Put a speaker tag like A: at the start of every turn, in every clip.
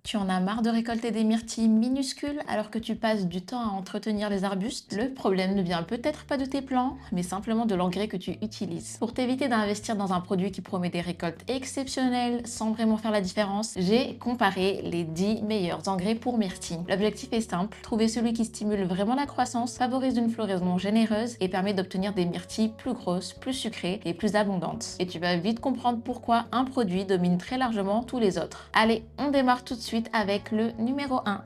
A: Tu en as marre de récolter des myrtilles minuscules alors que tu passes du temps à entretenir les arbustes? Le problème ne vient peut-être pas de tes plants, mais simplement de l'engrais que tu utilises. Pour t'éviter d'investir dans un produit qui promet des récoltes exceptionnelles sans vraiment faire la différence, j'ai comparé les 10 meilleurs engrais pour myrtilles. L'objectif est simple, trouver celui qui stimule vraiment la croissance, favorise une floraison généreuse et permet d'obtenir des myrtilles plus grosses, plus sucrées et plus abondantes. Et tu vas vite comprendre pourquoi un produit domine très largement tous les autres. Allez, on démarre tout de suite avec le numéro 1.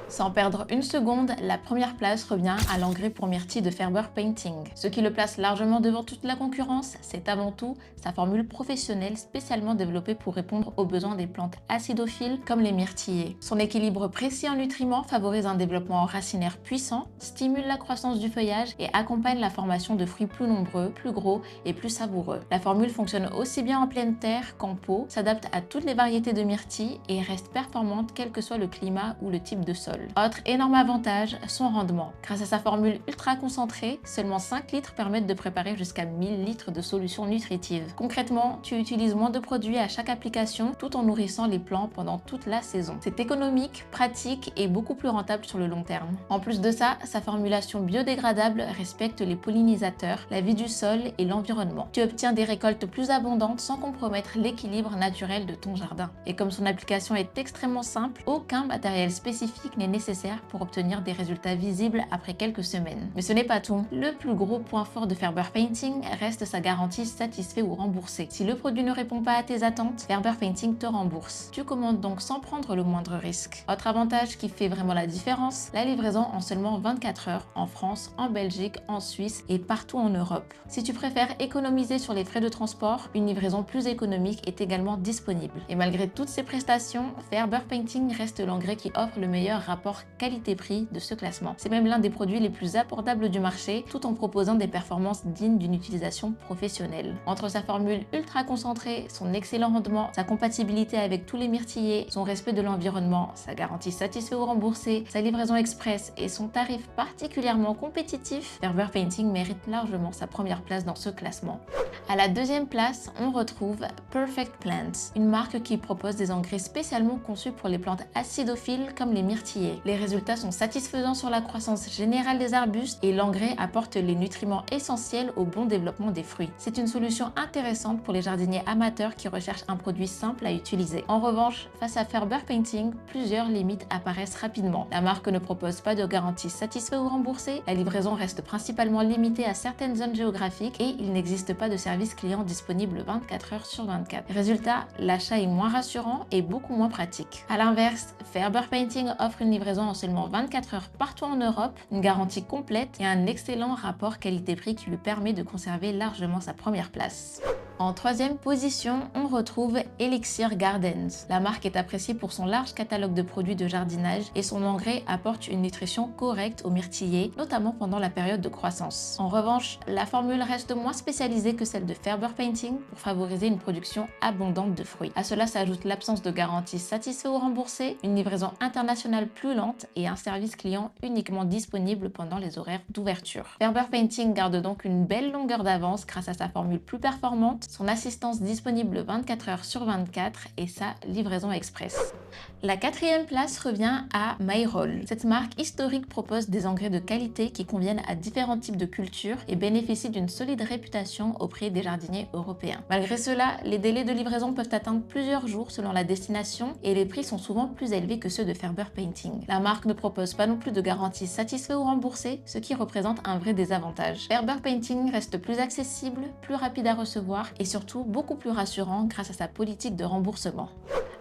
A: Sans perdre une seconde, la première place revient à l'engrais pour myrtille de Ferber Painting. Ce qui le place largement devant toute la concurrence, c'est avant tout sa formule professionnelle spécialement développée pour répondre aux besoins des plantes acidophiles comme les myrtillers. Son équilibre précis en nutriments favorise un développement racinaire puissant, stimule la croissance du feuillage et accompagne la formation de fruits plus nombreux, plus gros et plus savoureux. La formule fonctionne aussi bien en pleine terre qu'en pot, s'adapte à toutes les variétés de myrtilles et reste performante quel que soit le climat ou le type de sol. Autre énorme avantage, son rendement. Grâce à sa formule ultra concentrée, seulement 5 litres permettent de préparer jusqu'à 1000 litres de solutions nutritives. Concrètement, tu utilises moins de produits à chaque application tout en nourrissant les plants pendant toute la saison. C'est économique, pratique et beaucoup plus rentable sur le long terme. En plus de ça, sa formulation biodégradable respecte les pollinisateurs, la vie du sol et l'environnement. Tu obtiens des récoltes plus abondantes sans compromettre l'équilibre naturel de ton jardin. Et comme son application est extrêmement simple, aucun matériel spécifique n'est nécessaire pour obtenir des résultats visibles après quelques semaines. Mais ce n'est pas tout. Le plus gros point fort de Ferber Painting reste sa garantie satisfait ou remboursé. Si le produit ne répond pas à tes attentes, Ferber Painting te rembourse. Tu commandes donc sans prendre le moindre risque. Autre avantage qui fait vraiment la différence, la livraison en seulement 24 heures en France, en Belgique, en Suisse et partout en Europe. Si tu préfères économiser sur les frais de transport, une livraison plus économique est également disponible. Et malgré toutes ces prestations, Ferber Painting reste l'engrais qui offre le meilleur rapport qualité-prix de ce classement. C'est même l'un des produits les plus abordables du marché, tout en proposant des performances dignes d'une utilisation professionnelle. Entre sa formule ultra concentrée, son excellent rendement, sa compatibilité avec tous les myrtillers, son respect de l'environnement, sa garantie satisfait ou remboursée, sa livraison express et son tarif particulièrement compétitif, Ferber Painting mérite largement sa première place dans ce classement. À la deuxième place, on retrouve Perfect Plants, une marque qui propose des engrais spécialement conçus pour les plantes acidophiles comme les myrtillers. Les résultats sont satisfaisants sur la croissance générale des arbustes et l'engrais apporte les nutriments essentiels au bon développement des fruits. C'est une solution intéressante pour les jardiniers amateurs qui recherchent un produit simple à utiliser. En revanche, face à Ferber Painting, plusieurs limites apparaissent rapidement. La marque ne propose pas de garantie satisfait ou remboursée, la livraison reste principalement limitée à certaines zones géographiques et il n'existe pas de service client disponible 24 heures sur 24. Résultat, l'achat est moins rassurant et beaucoup moins pratique. A l'inverse, Ferber Painting offre une livraison en seulement 24 heures partout en Europe, une garantie complète et un excellent rapport qualité-prix qui lui permet de conserver largement sa première place. En troisième position, on retrouve Elixir Gardens. La marque est appréciée pour son large catalogue de produits de jardinage et son engrais apporte une nutrition correcte aux myrtillers, notamment pendant la période de croissance. En revanche, la formule reste moins spécialisée que celle de Ferber Painting pour favoriser une production abondante de fruits. À cela s'ajoute l'absence de garantie satisfait ou remboursée, une livraison internationale plus lente et un service client uniquement disponible pendant les horaires d'ouverture. Ferber Painting garde donc une belle longueur d'avance grâce à sa formule plus performante, son assistance disponible 24 heures sur 24 et sa livraison express. La quatrième place revient à Mayroll. Cette marque historique propose des engrais de qualité qui conviennent à différents types de cultures et bénéficient d'une solide réputation auprès des jardiniers européens. Malgré cela, les délais de livraison peuvent atteindre plusieurs jours selon la destination et les prix sont souvent plus élevés que ceux de Ferber Painting. La marque ne propose pas non plus de garantie satisfait ou remboursée, ce qui représente un vrai désavantage. Ferber Painting reste plus accessible, plus rapide à recevoir et surtout beaucoup plus rassurant grâce à sa politique de remboursement.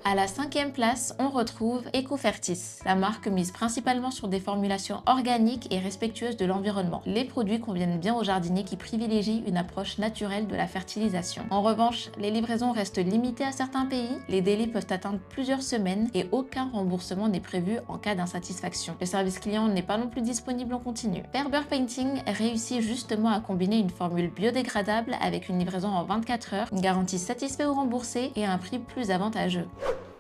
A: À la cinquième place, on retrouve Ecofertis. La marque mise principalement sur des formulations organiques et respectueuses de l'environnement. Les produits conviennent bien aux jardiniers qui privilégient une approche naturelle de la fertilisation. En revanche, les livraisons restent limitées à certains pays, les délais peuvent atteindre plusieurs semaines et aucun remboursement n'est prévu en cas d'insatisfaction. Le service client n'est pas non plus disponible en continu. Ferber Painting réussit justement à combiner une formule biodégradable avec une livraison en 24 heures, une garantie satisfait ou remboursée et un prix plus avantageux.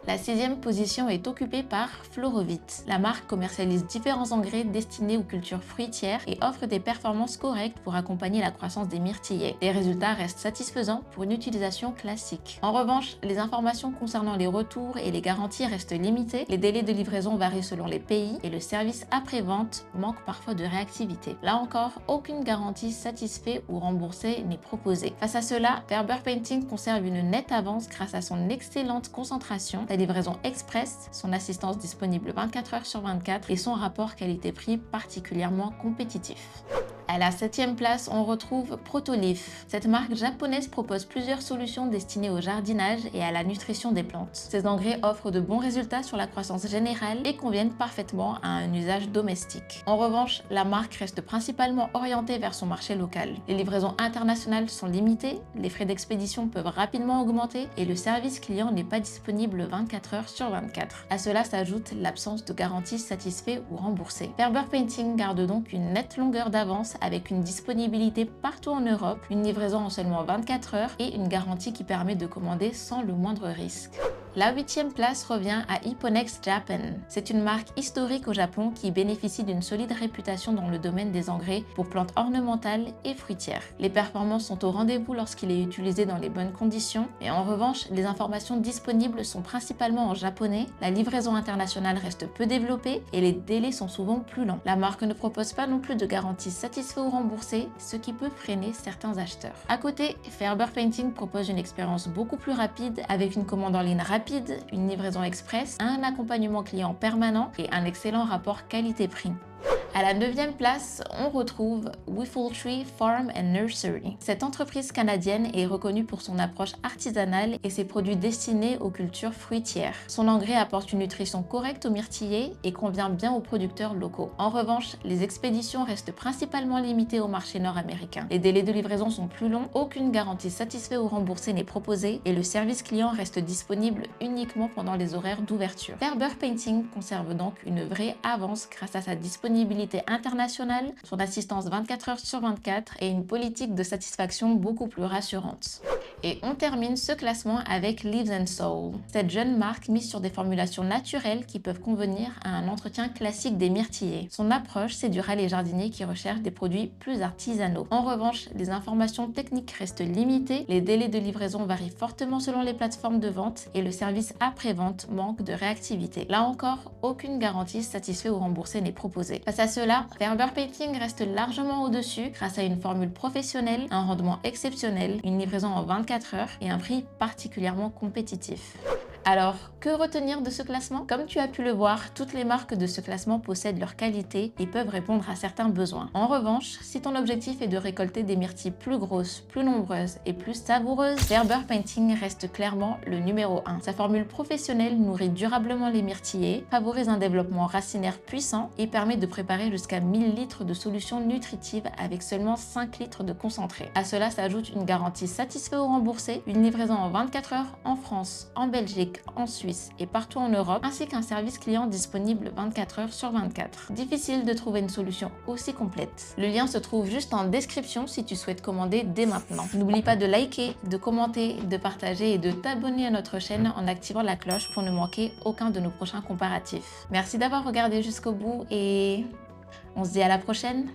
A: La 6e position est occupée par Florovit. La marque commercialise différents engrais destinés aux cultures fruitières et offre des performances correctes pour accompagner la croissance des myrtillers. Les résultats restent satisfaisants pour une utilisation classique. En revanche, les informations concernant les retours et les garanties restent limitées, les délais de livraison varient selon les pays et le service après-vente manque parfois de réactivité. Là encore, aucune garantie satisfait ou remboursée n'est proposée. Face à cela, Ferber Painting conserve une nette avance grâce à son excellente concentration, sa livraison express, son assistance disponible 24 heures sur 24 et son rapport qualité-prix particulièrement compétitif. À la 7e place, on retrouve Protoleaf. Cette marque japonaise propose plusieurs solutions destinées au jardinage et à la nutrition des plantes. Ces engrais offrent de bons résultats sur la croissance générale et conviennent parfaitement à un usage domestique. En revanche, la marque reste principalement orientée vers son marché local. Les livraisons internationales sont limitées, les frais d'expédition peuvent rapidement augmenter et le service client n'est pas disponible 24 heures sur 24. À cela s'ajoute l'absence de garantie satisfait ou remboursée. Ferber Painting garde donc une nette longueur d'avance avec une disponibilité partout en Europe, une livraison en seulement 24 heures et une garantie qui permet de commander sans le moindre risque. La 8e place revient à Hipponex Japan. C'est une marque historique au Japon qui bénéficie d'une solide réputation dans le domaine des engrais pour plantes ornementales et fruitières. Les performances sont au rendez-vous lorsqu'il est utilisé dans les bonnes conditions, et en revanche, les informations disponibles sont principalement en japonais, la livraison internationale reste peu développée et les délais sont souvent plus longs. La marque ne propose pas non plus de garantie satisfait ou remboursée, ce qui peut freiner certains acheteurs. À côté, Ferber Painting propose une expérience beaucoup plus rapide avec une commande en ligne rapide, une livraison express, un accompagnement client permanent et un excellent rapport qualité-prix. À la 9e place, on retrouve Whiffletree Farm and Nursery. Cette entreprise canadienne est reconnue pour son approche artisanale et ses produits destinés aux cultures fruitières. Son engrais apporte une nutrition correcte aux myrtillers et convient bien aux producteurs locaux. En revanche, les expéditions restent principalement limitées au marché nord-américain. Les délais de livraison sont plus longs, aucune garantie satisfaite ou remboursée n'est proposée et le service client reste disponible uniquement pendant les horaires d'ouverture. Ferber Painting conserve donc une vraie avance grâce à sa disponibilité internationale, son assistance 24 heures sur 24 et une politique de satisfaction beaucoup plus rassurante. Et on termine ce classement avec Leaves and Soul. Cette jeune marque mise sur des formulations naturelles qui peuvent convenir à un entretien classique des myrtillers. Son approche séduira les jardiniers qui recherchent des produits plus artisanaux. En revanche, les informations techniques restent limitées, les délais de livraison varient fortement selon les plateformes de vente et le service après-vente manque de réactivité. Là encore, aucune garantie satisfaite ou remboursée n'est proposée. Face à cela, Ferber Painting reste largement au-dessus grâce à une formule professionnelle, un rendement exceptionnel, une livraison en 24 heures et un prix particulièrement compétitif. Alors, que retenir de ce classement? Comme tu as pu le voir, toutes les marques de ce classement possèdent leur qualité et peuvent répondre à certains besoins. En revanche, si ton objectif est de récolter des myrtilles plus grosses, plus nombreuses et plus savoureuses, Ferber Painting reste clairement le numéro 1. Sa formule professionnelle nourrit durablement les myrtillers, favorise un développement racinaire puissant et permet de préparer jusqu'à 1000 litres de solutions nutritives avec seulement 5 litres de concentré. À cela s'ajoute une garantie satisfaite ou remboursée, une livraison en 24 heures en France, en Belgique, en Suisse et partout en Europe, ainsi qu'un service client disponible 24 heures sur 24. Difficile de trouver une solution aussi complète. Le lien se trouve juste en description si tu souhaites commander dès maintenant. N'oublie pas de liker, de commenter, de partager et de t'abonner à notre chaîne en activant la cloche pour ne manquer aucun de nos prochains comparatifs. Merci d'avoir regardé jusqu'au bout et on se dit à la prochaine.